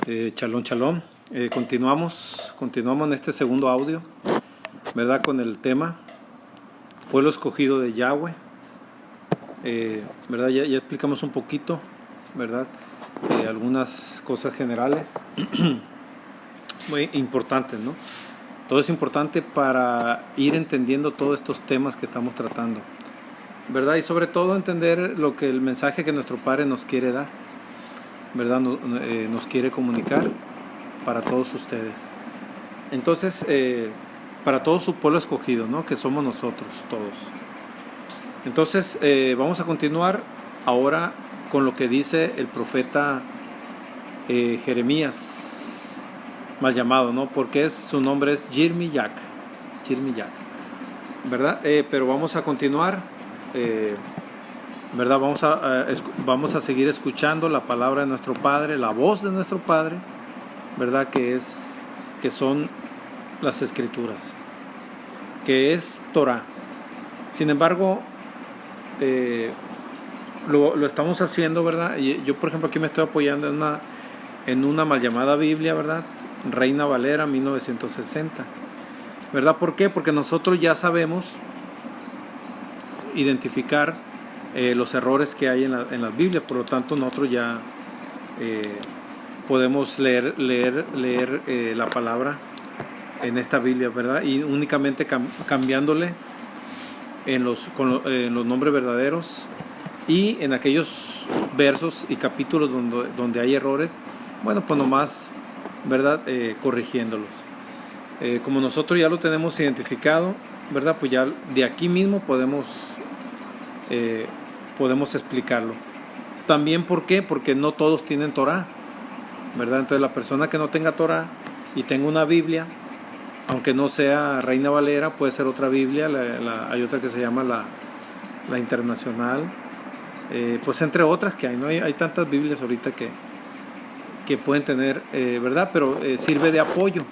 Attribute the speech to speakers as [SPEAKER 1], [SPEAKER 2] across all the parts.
[SPEAKER 1] Shalom, shalom. Continuamos en este segundo audio, ¿verdad? Con el tema Pueblo escogido de Yahweh, ¿verdad? Ya explicamos un poquito, ¿verdad? Algunas cosas generales muy importantes, ¿no? Todo es importante para ir entendiendo todos estos temas que estamos tratando, ¿verdad? Y sobre todo entender lo que el mensaje que nuestro Padre nos quiere dar, ¿verdad? Nos quiere comunicar para todos ustedes. Entonces, para todo su pueblo escogido, ¿no? Que somos nosotros todos. Entonces, vamos a continuar ahora con lo que dice el profeta Jeremías, mal llamado, ¿no? Porque su nombre es Yirmiyak, ¿verdad? Pero vamos a continuar, ¿verdad? Vamos a seguir escuchando la palabra de nuestro Padre, la voz de nuestro Padre, ¿verdad? Que son las Escrituras, que es Torah. Sin embargo, lo estamos haciendo, ¿verdad? Y yo, por ejemplo, aquí me estoy apoyando en una mal llamada Biblia, ¿verdad? Reina Valera 1960, ¿verdad? ¿Por qué? Porque nosotros ya sabemos identificar los errores que hay en las Biblias, por lo tanto nosotros ya podemos leer la palabra en esta Biblia, ¿verdad? Y únicamente cambiándole en los nombres verdaderos y en aquellos versos y capítulos donde hay errores, bueno, pues nomás, ¿verdad? Corrigiéndolos. Como nosotros ya lo tenemos identificado, ¿verdad? Pues ya de aquí mismo podemos explicarlo. También, ¿por qué? Porque no todos tienen Torah, ¿verdad? Entonces la persona que no tenga Torah y tenga una Biblia, aunque no sea Reina Valera, puede ser otra Biblia, hay otra que se llama la Internacional, pues entre otras que hay, ¿no? Hay tantas Biblias ahorita que pueden tener, ¿verdad? Pero sirve de apoyo,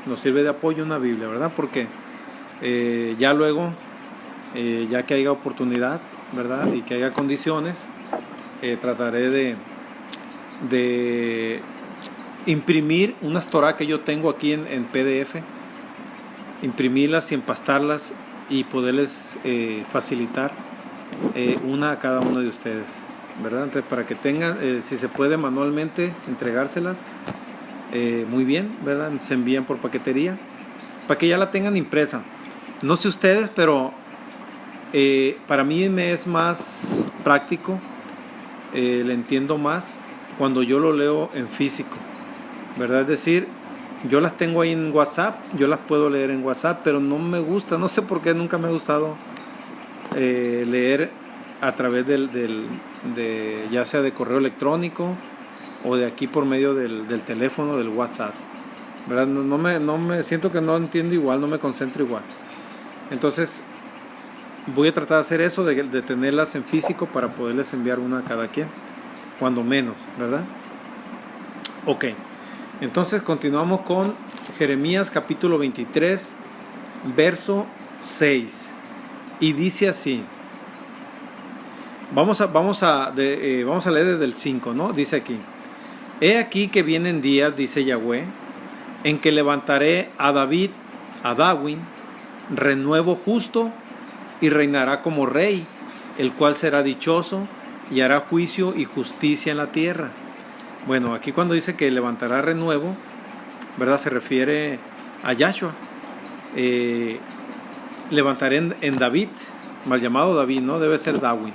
[SPEAKER 1] nos sirve de apoyo una Biblia, ¿verdad? Porque ya luego, ya que haya oportunidad, ¿verdad? Y que haya condiciones, trataré de imprimir unas Torah que yo tengo aquí en PDF, imprimirlas y empastarlas y poderles facilitar una a cada uno de ustedes, ¿verdad? Entonces, para que tengan, si se puede manualmente entregárselas, muy bien, ¿verdad? Se envían por paquetería para que ya la tengan impresa. No sé ustedes, pero para mí me es más práctico, le entiendo más cuando yo lo leo en físico, ¿verdad? Es decir, yo las tengo ahí en WhatsApp, yo las puedo leer en WhatsApp, pero no me gusta, no sé por qué nunca me ha gustado leer a través ya sea de correo electrónico o de aquí por medio del teléfono, del WhatsApp, ¿verdad? No me siento que no entiendo igual, no me concentro igual. Entonces voy a tratar de hacer eso, de tenerlas en físico para poderles enviar una a cada quien, cuando menos, ¿verdad? Ok, entonces continuamos con Jeremías capítulo 23, verso 6, y dice así. Vamos a leer desde el 5, ¿no? Dice aquí: He aquí que vienen días, dice Yahweh, en que levantaré a Dawin, renuevo justo, y reinará como rey, el cual será dichoso y hará juicio y justicia en la tierra. Bueno, aquí cuando dice que levantará renuevo, ¿verdad? Se refiere a Yahshua. Levantaré en David, mal llamado David, ¿no? Debe ser Dawin,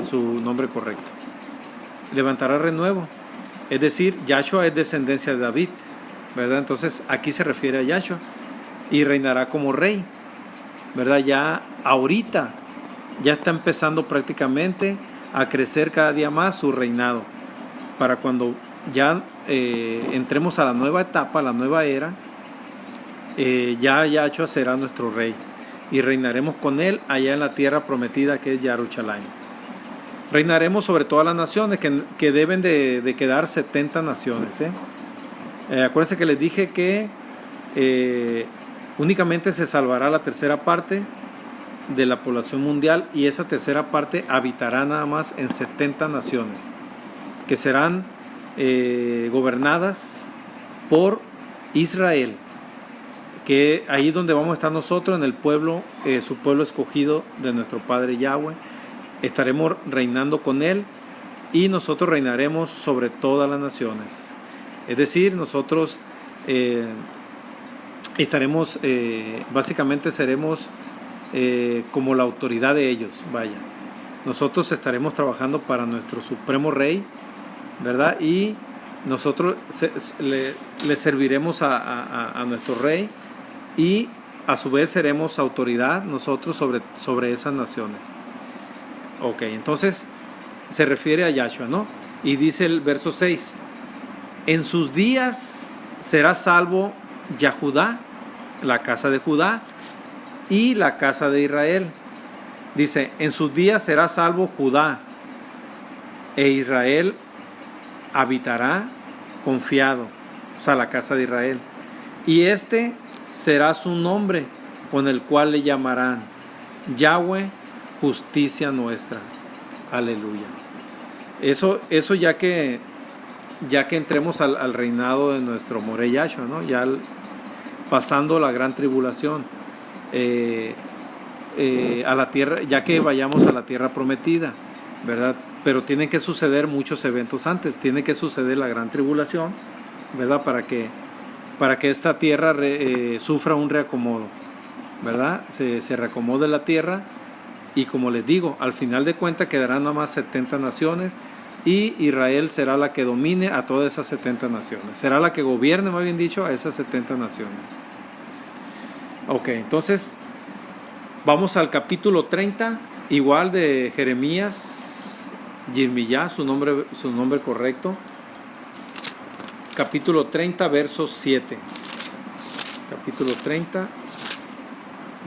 [SPEAKER 1] su nombre correcto. Levantará renuevo, es decir, Yahshua es descendencia de David, ¿verdad? Entonces aquí se refiere a Yahshua, y reinará como rey, ¿verdad? Ya ahorita ya está empezando prácticamente a crecer cada día más su reinado, para cuando ya entremos a la nueva etapa, la nueva era, ya Yahshua será nuestro rey y reinaremos con él allá en la tierra prometida, que es Yarushalayim. Reinaremos sobre todas las naciones, que deben de quedar 70 naciones, acuérdense que les dije que únicamente se salvará la tercera parte de la población mundial, y esa tercera parte habitará nada más en 70 naciones, que serán gobernadas por Israel, que ahí donde vamos a estar nosotros, en el pueblo, su pueblo escogido de nuestro Padre Yahweh. Estaremos reinando con Él y nosotros reinaremos sobre todas las naciones. Es decir, nosotros estaremos, básicamente seremos como la autoridad de ellos, vaya. Nosotros estaremos trabajando para nuestro supremo rey, ¿verdad? Y nosotros le serviremos a nuestro rey y a su vez seremos autoridad nosotros sobre esas naciones. Ok, entonces se refiere a Yahshua, ¿no? Y dice el verso 6, en sus días será salvo Yahudá, la casa de Judá, y la casa de Israel. Dice, en sus días será salvo Judá, e Israel habitará confiado, o sea, la casa de Israel. Y este será su nombre, con el cual le llamarán Yahweh, justicia nuestra. Aleluya. Eso ya que entremos al reinado de nuestro Moré Yahshua, ¿no? Ya pasando la gran tribulación, a la tierra, ya que vayamos a la tierra prometida, ¿verdad? Pero tienen que suceder muchos eventos antes. Tiene que suceder la gran tribulación, ¿verdad? Para que esta tierra sufra un reacomodo, ¿verdad? Se reacomode la tierra. Y como les digo, al final de cuentas quedarán nada más 70 naciones y Israel será la que domine a todas esas 70 naciones. Será la que gobierne, más bien dicho, a esas 70 naciones. Ok, entonces vamos al capítulo 30, igual de Jeremías, Yirmiyah, su nombre correcto. Capítulo 30, verso 7. Capítulo 30,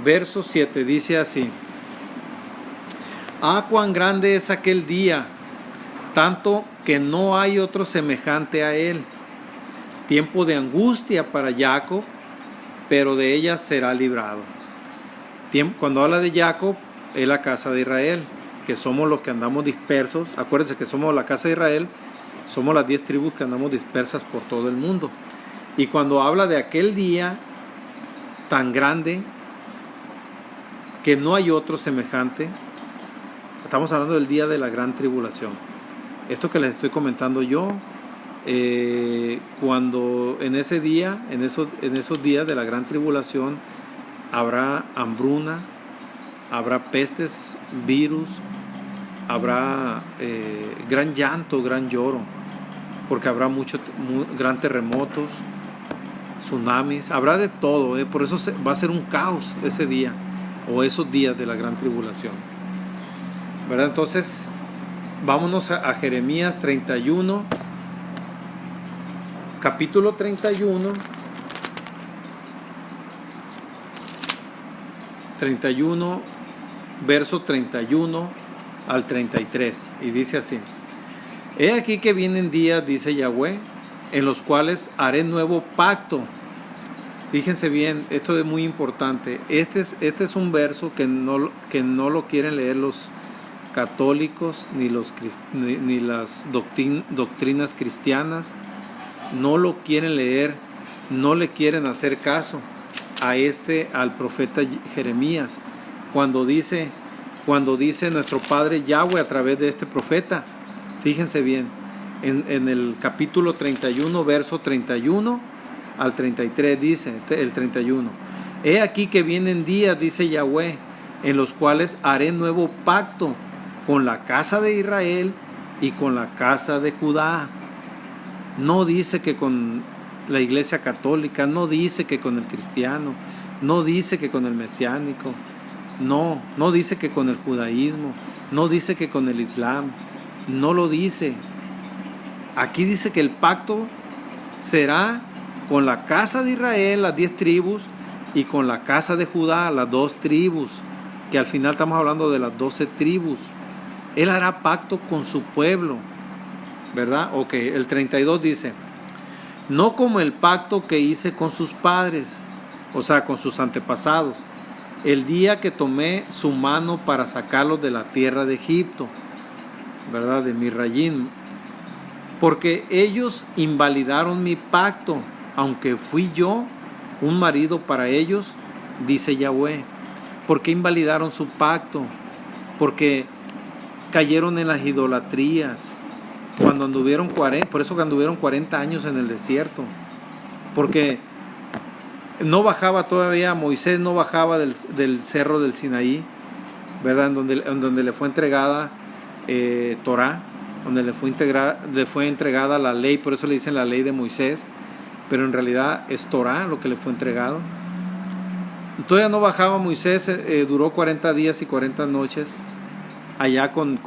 [SPEAKER 1] verso 7, dice así. Ah, cuán grande es aquel día, tanto que no hay otro semejante a él. Tiempo de angustia para Jacob, pero de ella será librado. Cuando habla de Jacob, es la casa de Israel, que somos los que andamos dispersos. Acuérdense que somos la casa de Israel, somos las 10 tribus que andamos dispersas por todo el mundo. Y cuando habla de aquel día tan grande, que no hay otro semejante, estamos hablando del día de la gran tribulación. Esto que les estoy comentando yo, cuando en ese día, en esos días de la gran tribulación, habrá hambruna, habrá pestes, virus, habrá gran llanto, gran lloro, porque habrá gran terremotos, tsunamis, habrá de todo, por eso va a ser un caos ese día, o esos días de la gran tribulación, ¿verdad? Entonces, vámonos a Jeremías 31, capítulo 31, 31, verso 31 al 33, y dice así: He aquí que vienen días, dice Yahweh, en los cuales haré nuevo pacto. Fíjense bien, esto es muy importante. Este es un verso que no lo quieren leer los católicos ni las doctrinas cristianas. No lo quieren leer, no le quieren hacer caso al profeta Jeremías cuando dice nuestro Padre Yahweh a través de este profeta. Fíjense bien, en el capítulo 31, verso 31 al 33 dice, el 31: He aquí que vienen días, dice Yahweh, en los cuales haré nuevo pacto con la casa de Israel y con la casa de Judá. No dice que con la iglesia católica, no dice que con el cristiano, no dice que con el mesiánico, no dice que con el judaísmo, no dice que con el islam, no lo dice. Aquí dice que el pacto será con la casa de Israel, las 10 tribus, y con la casa de Judá, las 2 tribus, que al final estamos hablando de las 12 tribus. Él hará pacto con su pueblo, ¿verdad? Ok, el 32 dice: No como el pacto que hice con sus padres, o sea, con sus antepasados, el día que tomé su mano para sacarlos de la tierra de Egipto, ¿verdad? De Misrayim, porque ellos invalidaron mi pacto, aunque fui yo un marido para ellos, dice Yahweh. ¿Por qué invalidaron su pacto? Porque cayeron en las idolatrías, cuando anduvieron 40, por eso que anduvieron 40 años en el desierto, porque no bajaba todavía, Moisés no bajaba del cerro del Sinaí, ¿verdad? En donde le fue entregada Torá, donde le fue entregada la ley, por eso le dicen la ley de Moisés, pero en realidad es Torá lo que le fue entregado. Todavía no bajaba Moisés, duró 40 días y 40 noches allá con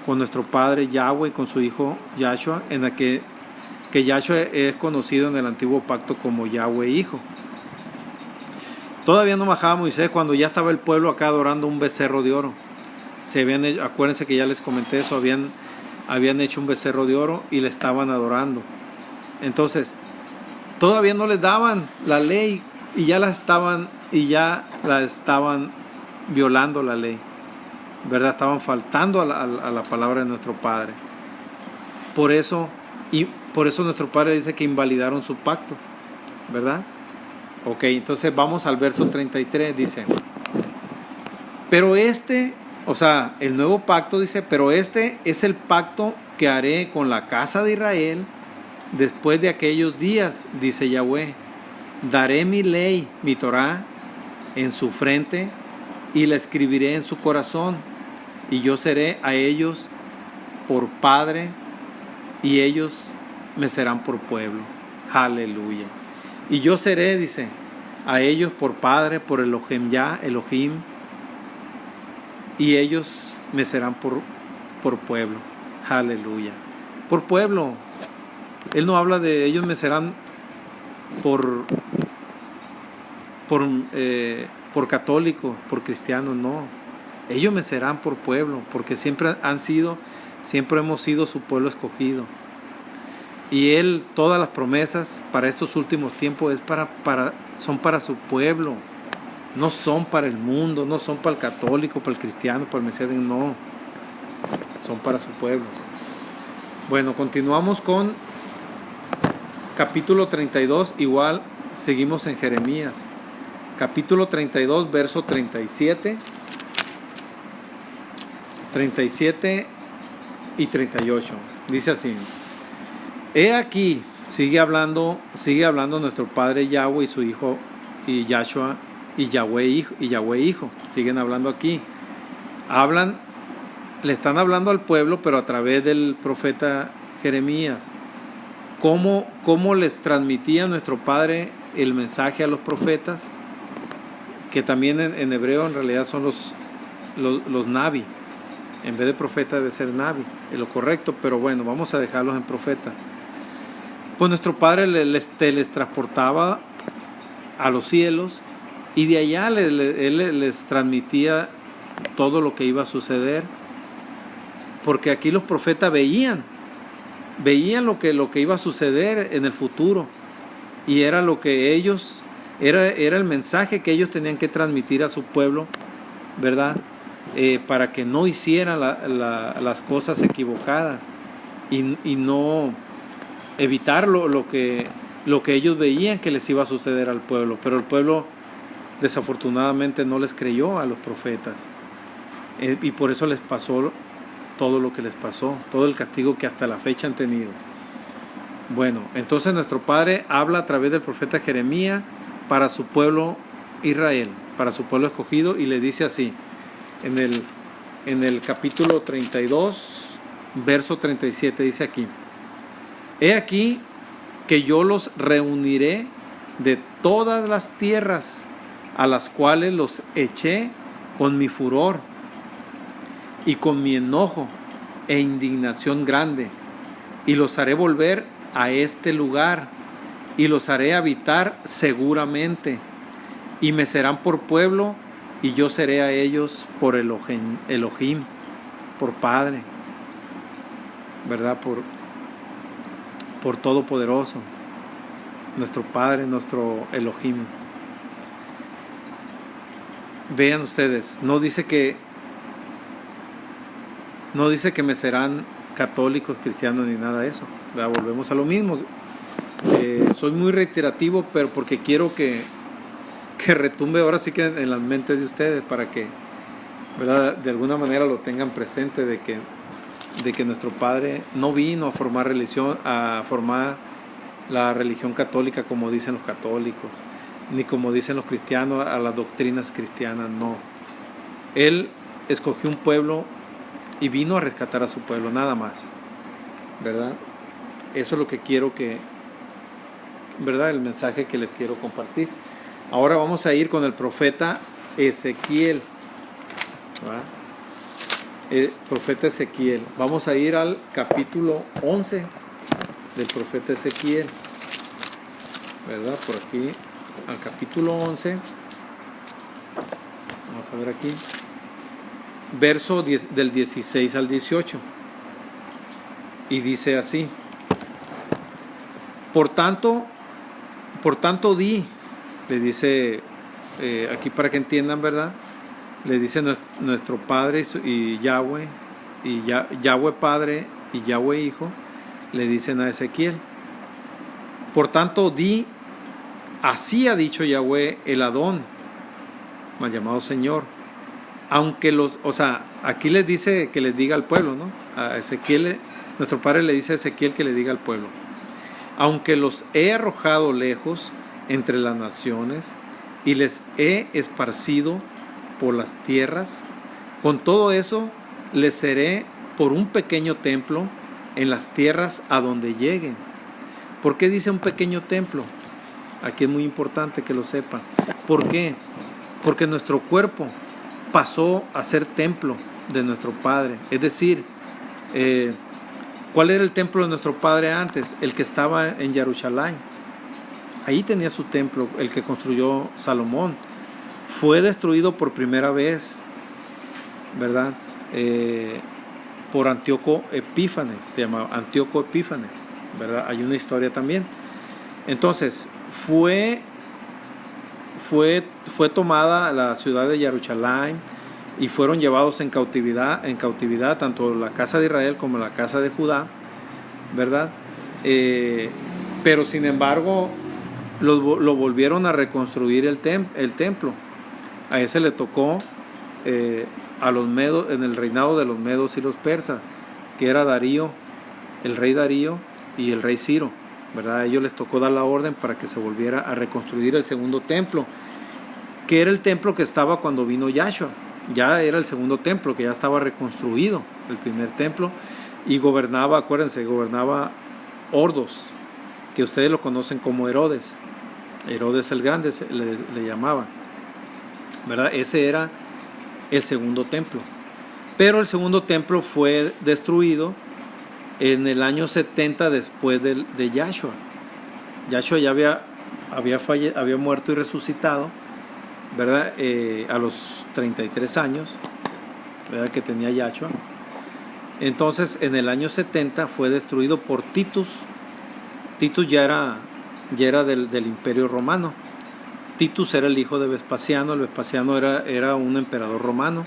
[SPEAKER 1] nuestro padre Yahweh, con su hijo Yahshua, en la que Yahshua es conocido en el antiguo pacto como Yahweh Hijo. Todavía no bajaba Moisés cuando ya estaba el pueblo acá adorando un becerro de oro. Acuérdense que ya les comenté eso, habían hecho un becerro de oro y le estaban adorando. Entonces, todavía no les daban la ley y ya la estaban violando la ley, ¿verdad? Estaban faltando a la palabra de nuestro Padre. Por eso nuestro Padre dice que invalidaron su pacto, ¿verdad? Ok, entonces vamos al verso 33, dice, pero el nuevo pacto dice, pero este es el pacto que haré con la casa de Israel después de aquellos días, dice Yahweh. Daré mi ley, mi Torá, en su frente y la escribiré en su corazón, y yo seré a ellos por padre y ellos me serán por pueblo. Aleluya. Y yo seré, dice, a ellos por padre, por Elohim, y ellos me serán por pueblo. Aleluya. Por pueblo. Él no habla de ellos me serán por católicos, por cristianos, no. Ellos me serán por pueblo, porque siempre hemos sido su pueblo escogido. Y Él, todas las promesas para estos últimos tiempos son para su pueblo. No son para el mundo, no son para el católico, para el cristiano, para el Mesías, no. Son para su pueblo. Bueno, continuamos con capítulo 32, igual seguimos en Jeremías. Capítulo 32, verso 37 y 38. Dice así: He aquí, sigue hablando nuestro Padre Yahweh y su Hijo y Yahshua y Yahweh Hijo. Siguen hablando aquí. Le están hablando al pueblo, pero a través del profeta Jeremías. ¿Cómo les transmitía nuestro Padre el mensaje a los profetas? Que también en hebreo en realidad son los navi. En vez de profeta debe ser navi, es lo correcto, pero bueno, vamos a dejarlos en profeta. Pues nuestro Padre les transportaba a los cielos y de allá Él les transmitía todo lo que iba a suceder, porque aquí los profetas veían lo que iba a suceder en el futuro, y era lo que ellos era el mensaje que ellos tenían que transmitir a su pueblo, ¿verdad? Para que no hicieran las cosas equivocadas y no evitar lo que ellos veían que les iba a suceder al pueblo. Pero el pueblo desafortunadamente no les creyó a los profetas, y por eso les pasó todo lo que les pasó, todo el castigo que hasta la fecha han tenido. Bueno, entonces nuestro Padre habla a través del profeta Jeremías para su pueblo Israel, para su pueblo escogido, y le dice así, en el capítulo 32, verso 37, dice aquí: He aquí que yo los reuniré de todas las tierras a las cuales los eché con mi furor y con mi enojo e indignación grande, y los haré volver a este lugar, y los haré habitar seguramente, y me serán por pueblo, y yo seré a ellos por Elohim, por Padre, ¿verdad? Por Todopoderoso, nuestro Padre, nuestro Elohim. Vean ustedes, no dice que me serán católicos, cristianos, ni nada de eso, ¿verdad? Volvemos a lo mismo. Soy muy reiterativo, pero porque quiero que retumbe ahora sí que en las mentes de ustedes, para que, ¿verdad?, de alguna manera lo tengan presente, de que nuestro Padre no vino a formar la religión católica como dicen los católicos, ni como dicen los cristianos, a las doctrinas cristianas, no. Él escogió un pueblo y vino a rescatar a su pueblo, nada más, ¿verdad? Eso es lo que quiero ¿verdad?, el mensaje que les quiero compartir. Ahora vamos a ir con el profeta Ezequiel, ¿verdad? El profeta Ezequiel. Vamos a ir al capítulo 11 del profeta Ezequiel, ¿verdad? Por aquí, al capítulo 11. Vamos a ver aquí. Verso del 16 al 18. Y dice así: Por tanto di, le dice aquí para que entiendan, ¿verdad? Le dice nuestro Padre y Yahweh, Yahweh Padre y Yahweh Hijo, le dicen a Ezequiel: por tanto di, así ha dicho Yahweh el Adón, mal llamado Señor, aunque aquí les dice que les diga al pueblo, ¿no? A Ezequiel, nuestro Padre le dice a Ezequiel que le diga al pueblo: aunque los he arrojado lejos entre las naciones y les he esparcido por las tierras, con todo eso les seré por un pequeño templo en las tierras a donde lleguen. ¿Por qué dice un pequeño templo? Aquí es muy importante que lo sepan. ¿Por qué? Porque nuestro cuerpo pasó a ser templo de nuestro Padre. Es decir, ¿cuál era el templo de nuestro Padre antes? El que estaba en Jerusalén. Ahí tenía su templo, el que construyó Salomón. Fue destruido por primera vez, ¿verdad? Por Antíoco Epífanes, se llama Antíoco Epífanes, ¿verdad? Hay una historia también. Entonces, fue tomada la ciudad de Jerusalén y fueron llevados en cautividad tanto la casa de Israel como la casa de Judá, ¿verdad? Pero sin embargo lo volvieron a reconstruir el templo. A ese le tocó a los medos, en el reinado de los medos y los persas, que era Darío, el rey Darío y el rey Ciro, ¿verdad? A ellos les tocó dar la orden para que se volviera a reconstruir el segundo templo, que era el templo que estaba cuando vino Yahshua. Ya era el segundo templo, que ya estaba reconstruido, el primer templo, y gobernaba Ordos, que ustedes lo conocen como Herodes el Grande le llamaban, ¿verdad? Ese era el segundo templo. Pero el segundo templo fue destruido en el año 70 después de Yahshua. Yahshua ya había muerto y resucitado, ¿verdad? A los 33 años, ¿verdad?, que tenía Yahshua. Entonces, en el año 70 fue destruido por Titus. Titus ya era del Imperio Romano. Titus era el hijo de Vespasiano. El Vespasiano era un emperador romano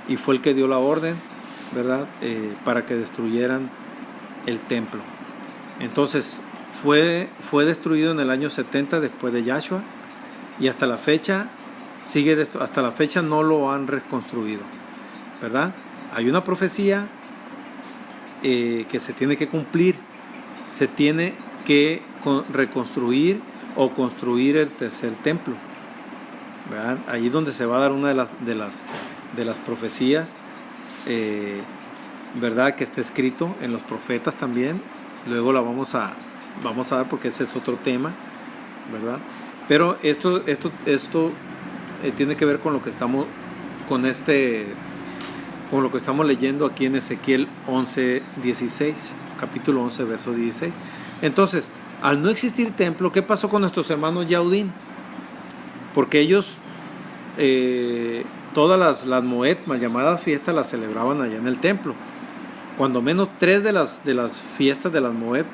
[SPEAKER 1] y fue el que dio la orden, ¿verdad?, para que destruyeran el templo. Entonces fue destruido en el año 70 después de Yahshua, y hasta la fecha hasta la fecha no lo han reconstruido, ¿verdad? Hay una profecía que se tiene que cumplir. Se tiene que reconstruir o construir el tercer templo, ¿verdad? Ahí es donde se va a dar una de las profecías, ¿verdad?, que está escrito en los profetas también. Luego la vamos a dar, porque ese es otro tema, ¿verdad? Pero esto tiene que ver con lo que estamos leyendo aquí en Ezequiel 11:16, capítulo 11, verso 16. Entonces, al no existir templo, ¿qué pasó con nuestros hermanos Yaudín? Porque ellos todas las Moed, mal llamadas fiestas, las celebraban allá en el templo. Cuando menos 3 de las fiestas de las Moed,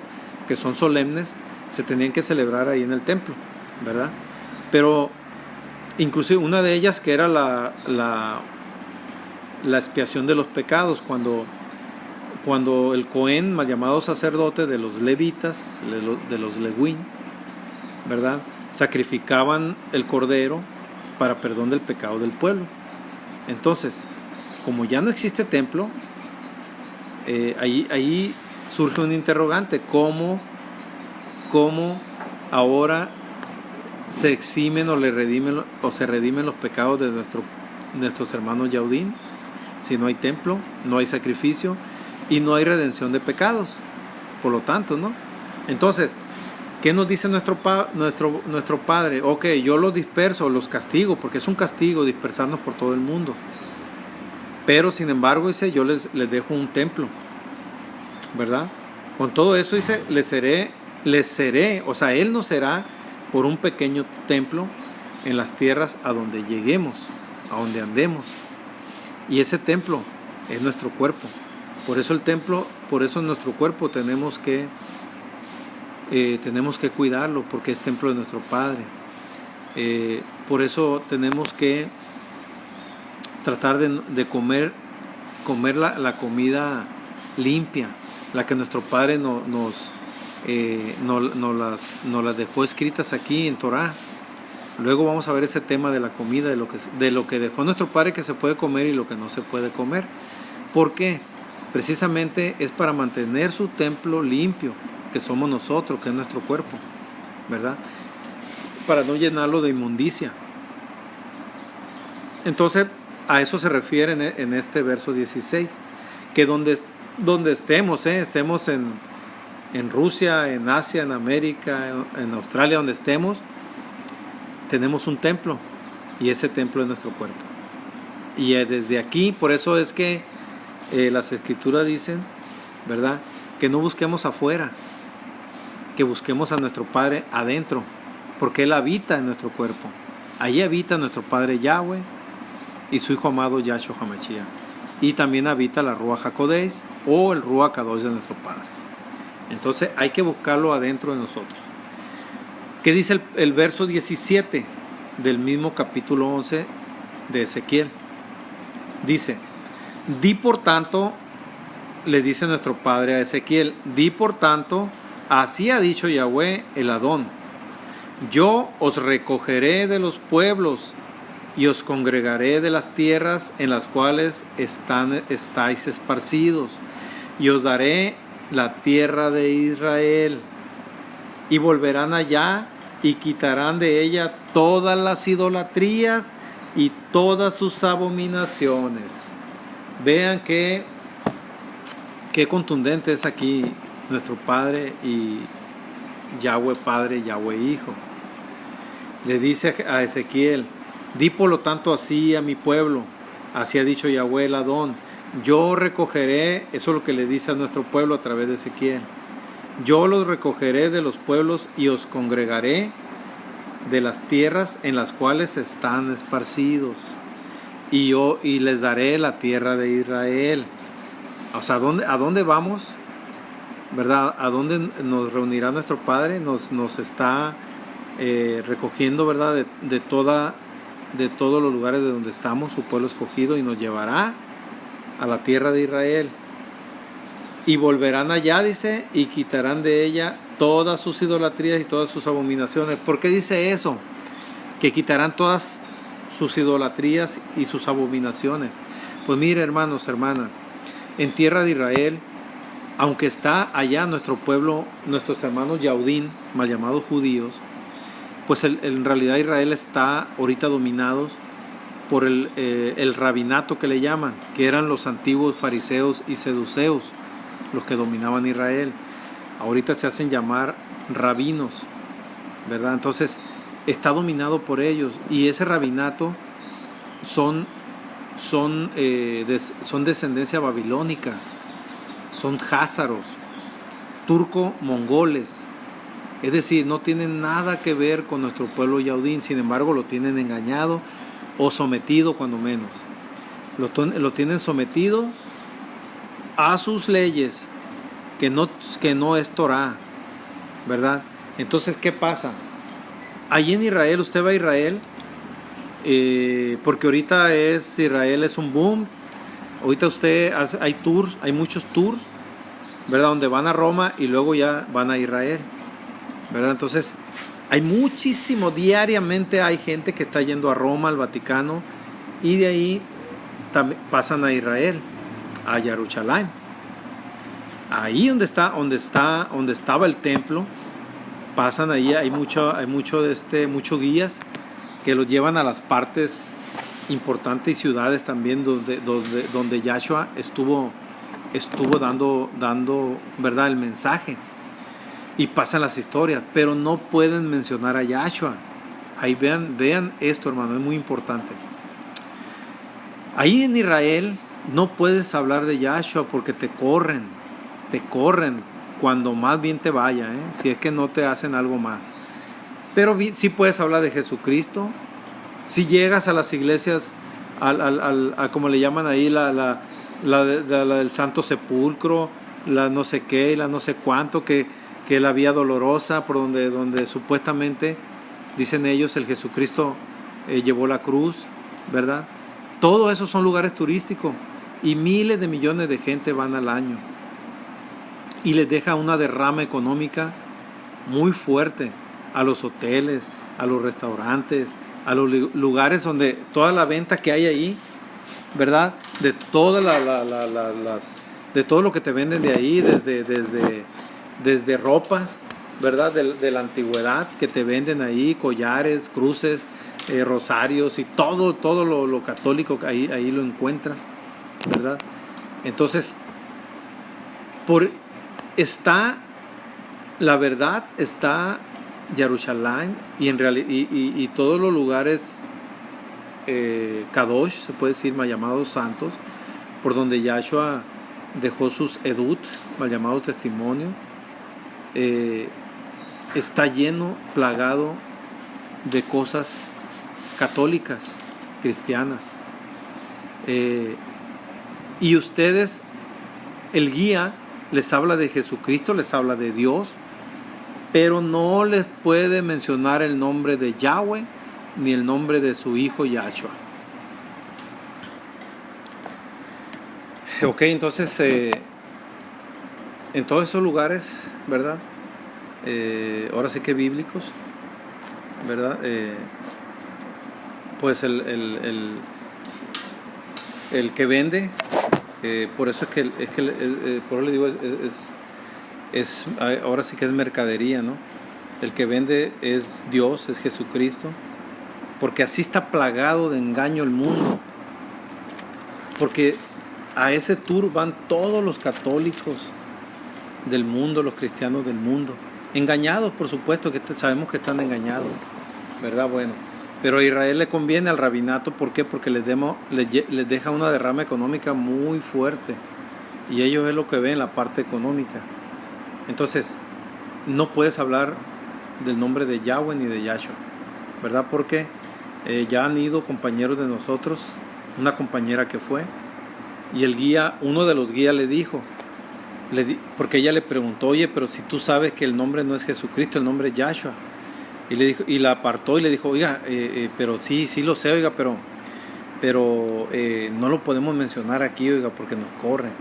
[SPEAKER 1] que son solemnes, se tenían que celebrar ahí en el templo, ¿verdad? Pero inclusive una de ellas, que era la expiación de los pecados, cuando cuando el Cohen, mal llamado sacerdote de los levitas, de los Lewín, ¿verdad?, sacrificaban el cordero para perdón del pecado del pueblo. Entonces, como ya no existe templo, ahí surge un interrogante: ¿cómo ahora se eximen o se redimen los pecados de nuestros hermanos Yaudín, si no hay templo, no hay sacrificio y no hay redención de pecados? Por lo tanto, ¿no? Entonces, ¿qué nos dice nuestro Padre? Ok, yo los disperso, los castigo, porque es un castigo dispersarnos por todo el mundo. Pero sin embargo, dice, yo les dejo un templo, ¿verdad? Con todo eso, dice, les seré, o sea, Él nos será por un pequeño templo en las tierras a donde lleguemos, a donde andemos. Y ese templo es nuestro cuerpo. Por eso nuestro cuerpo tenemos que cuidarlo, porque es templo de nuestro Padre. Por eso tenemos que tratar de comer la comida limpia, la que nuestro Padre nos las dejó escritas aquí en Torah. Luego vamos a ver ese tema de la comida, de lo que dejó nuestro Padre que se puede comer y lo que no se puede comer. ¿Por qué? Precisamente es para mantener su templo limpio, que somos nosotros, que es nuestro cuerpo, ¿verdad? Para no llenarlo de inmundicia. Entonces, a eso se refiere en este verso 16, que donde estemos, estemos en Rusia, en Asia, en América, en Australia, donde estemos, tenemos un templo, y ese templo es nuestro cuerpo. Y desde aquí, por eso es que las Escrituras dicen, ¿verdad?, que no busquemos afuera, que busquemos a nuestro Padre adentro, porque Él habita en nuestro cuerpo. Allí habita nuestro Padre Yahweh y su Hijo amado Yahshua HaMashiach. Y también habita la Ruach HaKodesh o el Ruach HaKadosh de nuestro Padre. Entonces hay que buscarlo adentro de nosotros. ¿Qué dice el verso 17 del mismo capítulo 11 de Ezequiel? Dice: di por tanto, le dice nuestro Padre a Ezequiel, di por tanto, así ha dicho Yahweh el Adón, yo os recogeré de los pueblos y os congregaré de las tierras en las cuales estáis esparcidos, y os daré la tierra de Israel, y volverán allá y quitarán de ella todas las idolatrías y todas sus abominaciones. Vean qué contundente es aquí nuestro Padre y Yahweh Padre, Yahweh Hijo. Le dice a Ezequiel: di por lo tanto así a mi pueblo, así ha dicho Yahweh el Adón, yo recogeré, eso es lo que le dice a nuestro pueblo a través de Ezequiel, yo los recogeré de los pueblos y os congregaré de las tierras en las cuales están esparcidos, y les daré la tierra de Israel. O sea, ¿a dónde vamos? ¿Verdad? ¿A dónde nos reunirá nuestro Padre? Nos está recogiendo, ¿verdad?, de todos los lugares de donde estamos, su pueblo escogido, y nos llevará a la tierra de Israel. Y volverán allá, dice, y quitarán de ella todas sus idolatrías y todas sus abominaciones. ¿Por qué dice eso? Que quitarán todas sus idolatrías y sus abominaciones. Pues mire, hermanos, hermanas, en tierra de Israel, aunque está allá nuestro pueblo, nuestros hermanos Yaudín, mal llamados judíos, pues en realidad Israel está ahorita dominados por el rabinato que le llaman, que eran los antiguos fariseos y seduceos, los que dominaban Israel. Ahorita se hacen llamar rabinos, ¿verdad? Entonces está dominado por ellos, y ese rabinato son descendencia babilónica, son házaros, turco-mongoles. Es decir, no tienen nada que ver con nuestro pueblo yaudín, sin embargo lo tienen engañado o sometido, cuando menos. Lo tienen sometido a sus leyes, que no es Torah, ¿verdad? Entonces, ¿qué pasa? Allí en Israel, usted va a Israel, porque ahorita Israel es un boom. Ahorita hay tours, hay muchos tours ¿verdad? Donde van a Roma y luego ya van a Israel, ¿verdad? Entonces, hay muchísimo, diariamente hay gente que está yendo a Roma, al Vaticano, y de ahí también pasan a Israel, a Jerusalén. Ahí donde estaba el templo, pasan ahí, hay muchos guías que los llevan a las partes importantes y ciudades también donde Yahshua estuvo dando, ¿verdad?, el mensaje, y pasan las historias, pero no pueden mencionar a Yahshua. Ahí vean esto, hermano, es muy importante. Ahí en Israel no puedes hablar de Yahshua porque te corren cuando más bien te vaya, si es que no te hacen algo más. Pero sí puedes hablar de Jesucristo. Si llegas a las iglesias, a como le llaman ahí, la del Santo Sepulcro, la no sé qué, la no sé cuánto, que la vía dolorosa, por donde supuestamente, dicen ellos, el Jesucristo llevó la cruz, ¿verdad? Todo eso son lugares turísticos y miles de millones de gente van al año. Y les deja una derrama económica muy fuerte a los hoteles, a los restaurantes, a los lugares donde toda la venta que hay ahí, ¿verdad? De todas de todo lo que te venden de ahí, desde ropas, ¿verdad? De la antigüedad que te venden ahí, collares, cruces, rosarios y todo lo católico que ahí lo encuentras, ¿verdad? Entonces, la verdad está Jerusalén y todos los lugares Kadosh, se puede decir, mal llamados santos, por donde Yahshua dejó sus edut, mal llamados testimonios, está lleno, plagado de cosas católicas, cristianas. Y ustedes, el guía les habla de Jesucristo, les habla de Dios, pero no les puede mencionar el nombre de Yahweh ni el nombre de su hijo Yahshua. Ok, entonces en todos esos lugares, ¿verdad? Ahora sí que bíblicos, ¿verdad? Pues el que vende, por eso por eso le digo, ahora sí que es mercadería, ¿no? El que vende es Dios, es Jesucristo, porque así está plagado de engaño el mundo, porque a ese tour van todos los católicos del mundo, los cristianos del mundo, engañados, por supuesto, que sabemos que están engañados, ¿verdad? Bueno, pero a Israel le conviene, al rabinato, ¿por qué? Porque les deja una derrama económica muy fuerte, y ellos es lo que ven, la parte económica. Entonces, no puedes hablar del nombre de Yahweh ni de Yahshua, ¿verdad? Porque ya han ido compañeros de nosotros, una compañera que fue, y uno de los guías le dijo, porque ella le preguntó, oye, pero si tú sabes que el nombre no es Jesucristo, el nombre es Yahshua, y le dijo, y la apartó y le dijo, oiga, pero sí lo sé, oiga, pero no lo podemos mencionar aquí, oiga, porque nos corren,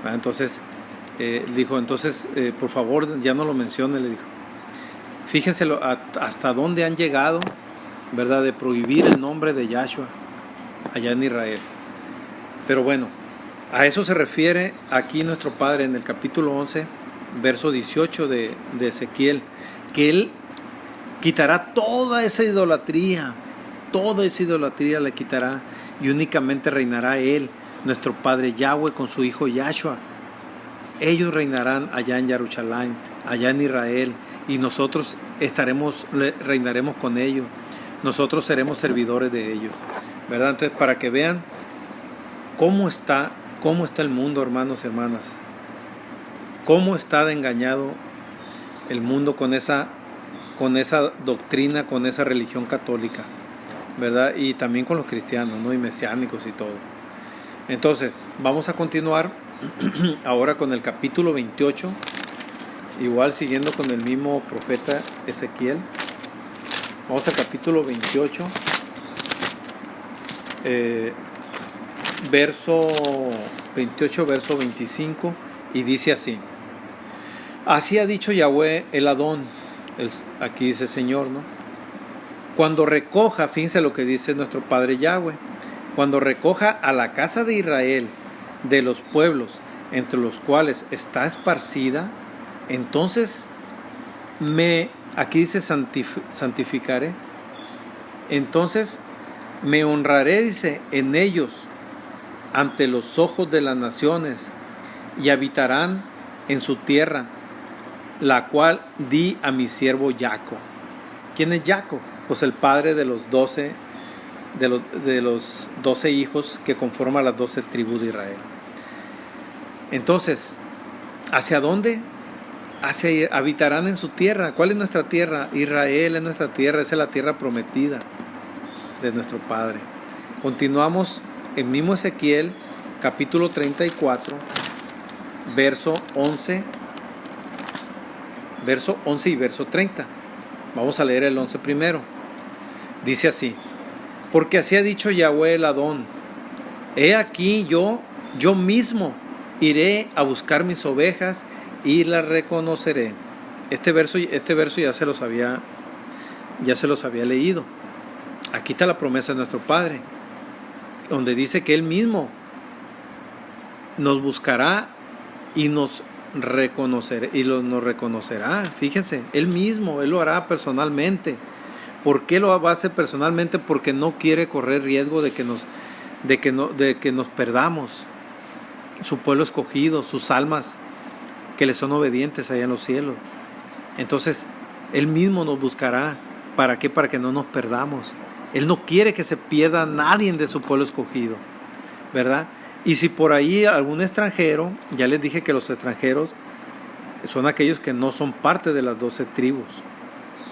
[SPEAKER 1] ¿verdad? Entonces dijo, por favor, ya no lo mencione, le dijo. Fíjense hasta dónde han llegado, ¿verdad?, de prohibir el nombre de Yahshua allá en Israel. Pero bueno, a eso se refiere aquí nuestro Padre en el capítulo 11, verso 18 de Ezequiel, que Él quitará toda esa idolatría la quitará, y únicamente reinará Él, nuestro Padre Yahweh, con su Hijo Yahshua. Ellos reinarán allá en Jerusalén, allá en Israel, y nosotros reinaremos con ellos. Nosotros seremos servidores de ellos, ¿verdad? Entonces, para que vean cómo está el mundo, hermanos y hermanas, cómo está de engañado el mundo con esa doctrina, con esa religión católica, ¿verdad? Y también con los cristianos, ¿no? Y mesiánicos y todo. Entonces, vamos a continuar ahora con el capítulo 28, igual siguiendo con el mismo profeta Ezequiel. Vamos al capítulo 28, verso 25, y dice así: Así ha dicho Yahweh el Adón, aquí dice Señor, ¿no? Cuando recoja, fíjense lo que dice nuestro Padre Yahweh, cuando recoja a la casa de Israel de los pueblos entre los cuales está esparcida, entonces aquí dice santificaré, entonces me honraré, dice, en ellos ante los ojos de las naciones y habitarán en su tierra, la cual di a mi siervo Jacob. ¿Quién es Jacob? Pues el padre de los 12 hijos que conforman las 12 tribus de Israel. Entonces, ¿hacia dónde? Habitarán en su tierra. ¿Cuál es nuestra tierra? Israel es nuestra tierra, esa es la tierra prometida de nuestro Padre. Continuamos en mismo Ezequiel, capítulo 34, verso 11 y verso 30. Vamos a leer el 11 primero. Dice así: porque así ha dicho Yahweh el Adón, he aquí yo mismo iré a buscar mis ovejas y las reconoceré. Este verso ya se los había leído. Aquí está la promesa de nuestro Padre, donde dice que Él mismo nos buscará y nos reconocerá. Fíjense, Él mismo, Él lo hará personalmente. ¿Por qué lo va a hacer personalmente? Porque no quiere correr riesgo de que nos perdamos. Su pueblo escogido, sus almas que le son obedientes allá en los cielos. Entonces, Él mismo nos buscará. ¿Para qué? Para que no nos perdamos. Él no quiere que se pierda nadie de su pueblo escogido, ¿verdad? Y si por ahí algún extranjero, ya les dije que los extranjeros son aquellos que no son parte de las 12 tribus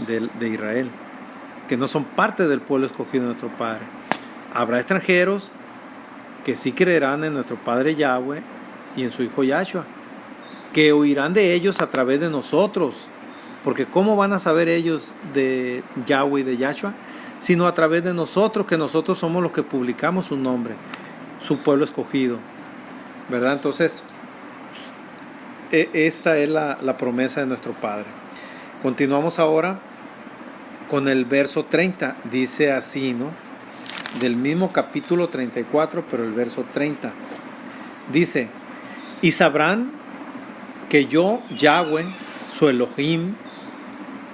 [SPEAKER 1] de Israel, que no son parte del pueblo escogido de nuestro Padre. Habrá extranjeros que sí creerán en nuestro Padre Yahweh y en su Hijo Yahshua, que oirán de ellos a través de nosotros, porque ¿cómo van a saber ellos de Yahweh y de Yahshua? Sino a través de nosotros, que nosotros somos los que publicamos su nombre, su pueblo escogido, ¿verdad? Entonces, esta es la promesa de nuestro Padre. Continuamos ahora con el verso 30, dice así, ¿no? Del mismo capítulo 34, pero el verso 30. Dice: y sabrán que yo, Yahweh, su Elohim,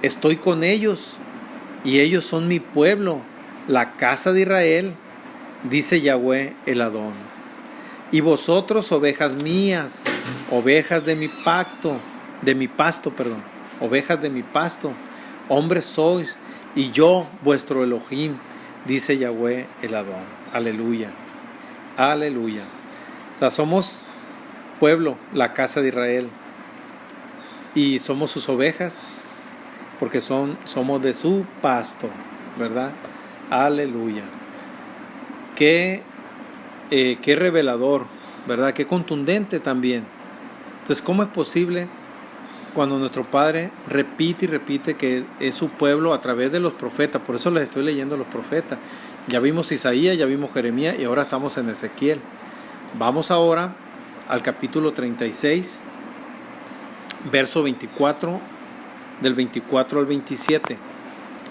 [SPEAKER 1] estoy con ellos, y ellos son mi pueblo, la casa de Israel, dice Yahweh el Adón. Y vosotros, ovejas mías, ovejas de mi pasto, ovejas de mi pasto, hombres sois, y yo, vuestro Elohim, dice Yahweh el Adón. Aleluya, aleluya. O sea, somos pueblo, la casa de Israel, y somos sus ovejas, porque somos de su pasto, ¿verdad? Aleluya. Qué revelador, ¿verdad? Qué contundente también. Entonces, ¿cómo es posible cuando nuestro Padre repite y repite que es su pueblo a través de los profetas? Por eso les estoy leyendo los profetas. Ya vimos Isaías, ya vimos Jeremías y ahora estamos en Ezequiel. Vamos ahora al capítulo 36, verso 24, del 24 al 27.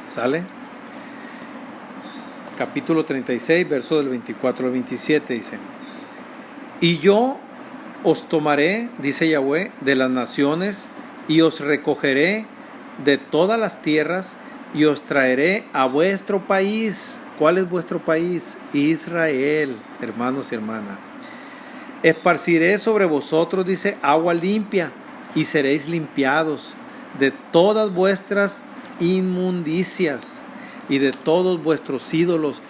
[SPEAKER 1] ¿Sale? Capítulo 36, verso del 24 al 27 dice: y yo os tomaré, dice Yahweh, de las naciones, y os recogeré de todas las tierras, y os traeré a vuestro país. ¿Cuál es vuestro país? Israel, hermanos y hermanas. Esparciré sobre vosotros, dice, agua limpia, y seréis limpiados de todas vuestras inmundicias, y de todos vuestros ídolos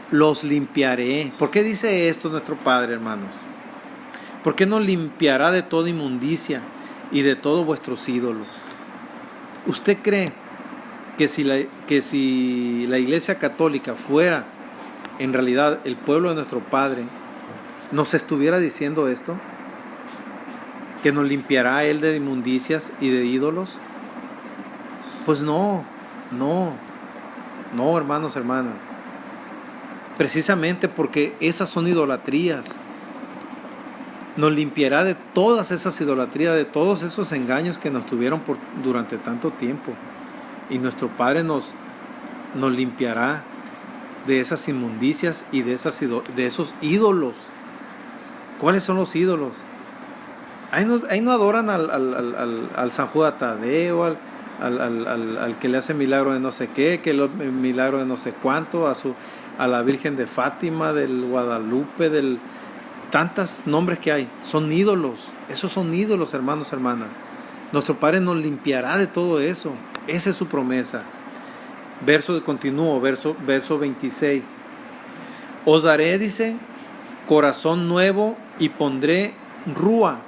[SPEAKER 1] los limpiaré. ¿Por qué dice esto nuestro Padre, hermanos? ¿Por qué nos limpiará de toda inmundicia y de todos vuestros ídolos? ¿Usted cree que si la Iglesia Católica fuera en realidad el pueblo de nuestro Padre, nos estuviera diciendo esto? ¿Que nos limpiará Él de inmundicias y de ídolos? Pues no, hermanos, hermanas. Precisamente porque esas son idolatrías. nos limpiará de todas esas idolatrías, de todos esos engaños que nos tuvieron durante tanto tiempo. Y nuestro Padre nos limpiará de esas inmundicias y de esos ídolos. ¿Cuáles son los ídolos? Ahí no adoran al San Judas Tadeo, al que le hace milagro de no sé qué, que el milagro de no sé cuánto, a la Virgen de Fátima, del Guadalupe, tantos nombres que hay. Son ídolos. Esos son ídolos, hermanos, hermanas. Nuestro Padre nos limpiará de todo eso. Esa es su promesa. Continúo, verso 26. Os daré, dice, corazón nuevo y pondré rúa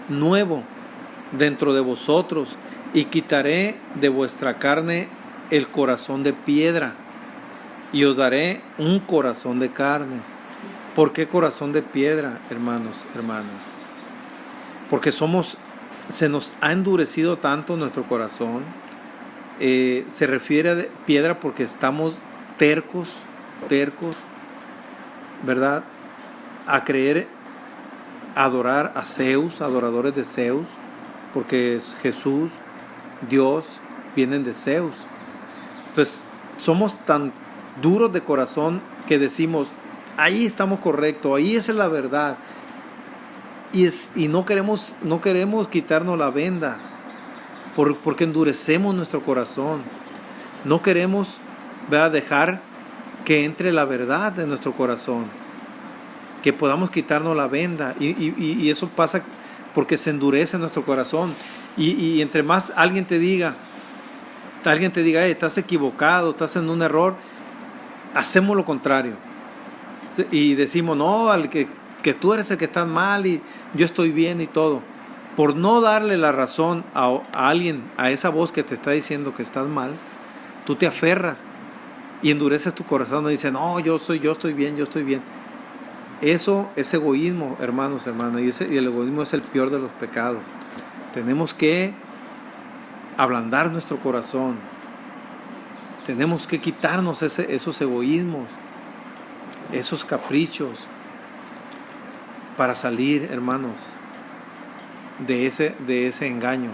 [SPEAKER 1] nuevo dentro de vosotros y quitaré de vuestra carne el corazón de piedra y os daré un corazón de carne. ¿Por qué corazón de piedra, hermanos, hermanas? Porque se nos ha endurecido tanto nuestro corazón. Se refiere a piedra porque estamos tercos, ¿verdad? A creer, adorar a Zeus, adoradores de Zeus, porque Jesús, Dios, vienen de Zeus. Entonces, somos tan duros de corazón que decimos, ahí estamos correctos, ahí esa es la verdad. Y no queremos quitarnos la venda, porque endurecemos nuestro corazón. No queremos, ¿verdad?, dejar que entre la verdad en nuestro corazón, que podamos quitarnos la venda. Y eso pasa porque se endurece nuestro corazón. Y entre más alguien te diga, estás equivocado, estás en un error, hacemos lo contrario. Y decimos, no, que tú eres el que estás mal y yo estoy bien y todo. Por no darle la razón a alguien, a esa voz que te está diciendo que estás mal, tú te aferras y endureces tu corazón y dices, no, yo estoy bien. Eso es egoísmo, hermanos, hermanas, y el egoísmo es el peor de los pecados. Tenemos que ablandar nuestro corazón. Tenemos que quitarnos esos egoísmos, esos caprichos, para salir, hermanos, de ese engaño,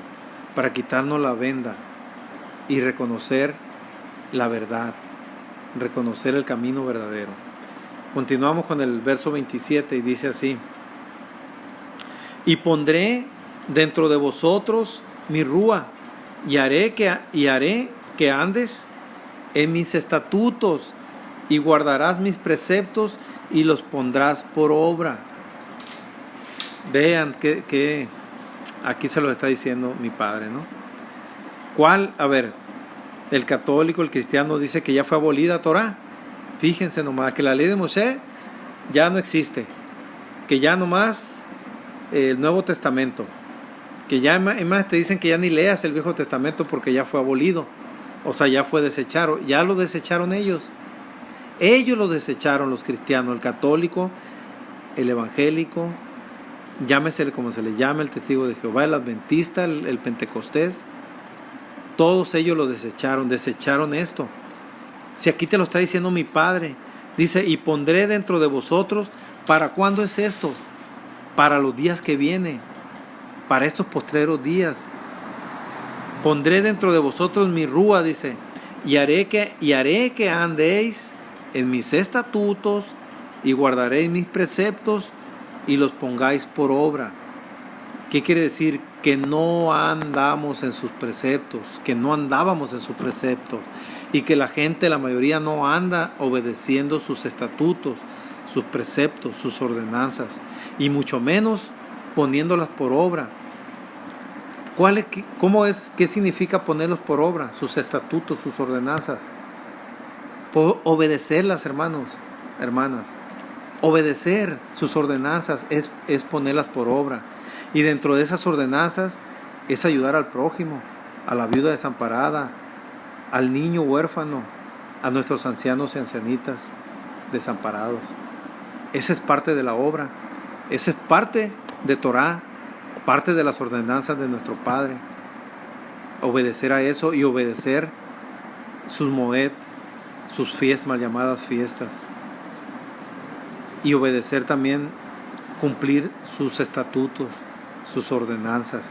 [SPEAKER 1] para quitarnos la venda y reconocer la verdad, reconocer el camino verdadero. Continuamos con el verso 27 y dice así: y pondré dentro de vosotros mi rúa y haré que andes en mis estatutos y guardarás mis preceptos y los pondrás por obra. Vean que aquí se lo está diciendo mi Padre, ¿no? ¿Cuál? A ver, el católico, el cristiano dice que ya fue abolida Torah. Fíjense nomás, que la ley de Moshe ya no existe, que ya nomás el Nuevo Testamento, que ya más te dicen que ya ni leas el Viejo Testamento porque ya fue abolido, o sea, ya fue desechado, ya lo desecharon ellos lo desecharon, los cristianos, el católico, el evangélico, llámesele como se le llame, el testigo de Jehová, el adventista, el pentecostés, todos ellos lo desecharon esto. Si aquí te lo está diciendo mi Padre, dice, y pondré dentro de vosotros, ¿para cuándo es esto? Para los días que vienen, para estos postreros días. Pondré dentro de vosotros mi rúa, dice, y haré que andéis en mis estatutos y guardaréis mis preceptos y los pongáis por obra. ¿Qué quiere decir? Que no andamos en sus preceptos, que no andábamos en sus preceptos, y que la mayoría no anda obedeciendo sus estatutos, sus preceptos, sus ordenanzas, y mucho menos poniéndolas por obra. ¿Qué significa ponerlos por obra? Sus estatutos, sus ordenanzas. Obedecerlas, hermanos, hermanas. Obedecer sus ordenanzas es ponerlas por obra. Y dentro de esas ordenanzas es ayudar al prójimo, a la viuda desamparada, al niño huérfano, a nuestros ancianos y ancianitas desamparados. Esa es parte de la obra. Esa es parte de Torah, parte de las ordenanzas de nuestro Padre. Obedecer a eso y obedecer sus moed, sus fiestas, mal llamadas fiestas. Y obedecer también cumplir sus estatutos, sus ordenanzas,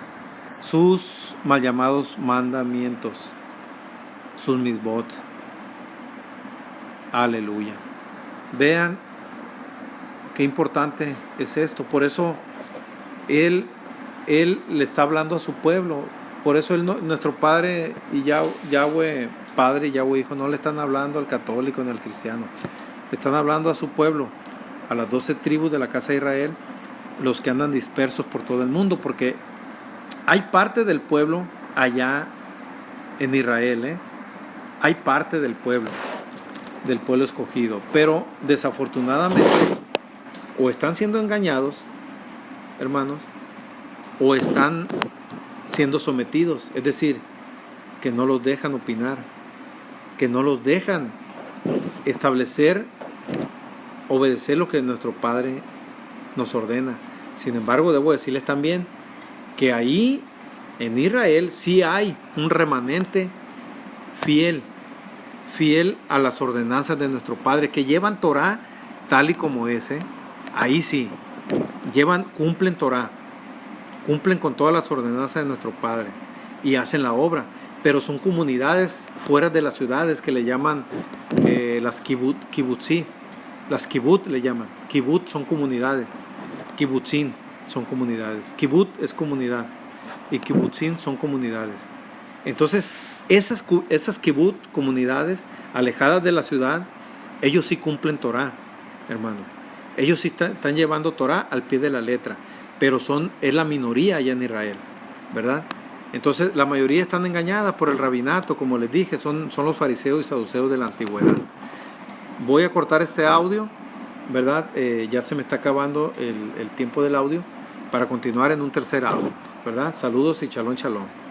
[SPEAKER 1] sus mal llamados mandamientos, sus misbot. Aleluya. Vean qué importante es esto. Por eso Él le está hablando a su pueblo. Por eso nuestro Padre y Yahweh Padre y Yahweh Hijo no le están hablando al católico ni al cristiano. Le están hablando a su pueblo, a las 12 tribus de la casa de Israel, los que andan dispersos por todo el mundo, porque hay parte del pueblo allá en Israel, hay parte del pueblo escogido, pero desafortunadamente o están siendo engañados, hermanos, o están siendo sometidos, es decir, que no los dejan opinar, que no los dejan establecer, obedecer lo que nuestro Padre nos ordena. Sin embargo, debo decirles también que ahí en Israel sí hay un remanente fiel a las ordenanzas de nuestro Padre, que llevan Torah tal y como es, ahí sí, cumplen Torah, cumplen con todas las ordenanzas de nuestro Padre y hacen la obra, pero son comunidades fuera de las ciudades que le llaman las kibbutzi, las kibbutz le llaman, kibbutz son comunidades, kibbutzim son comunidades, kibbutz es comunidad y kibbutzim son comunidades. Entonces esas kibbutz, comunidades alejadas de la ciudad, ellos sí cumplen Torah, hermano. Ellos sí están llevando Torah al pie de la letra, pero es la minoría allá en Israel, ¿verdad? Entonces la mayoría están engañadas por el rabinato, como les dije, son los fariseos y saduceos de la antigüedad. Voy a cortar este audio, ¿verdad? Ya se me está acabando el tiempo del audio para continuar en un tercer audio, ¿verdad? Saludos y shalom, shalom.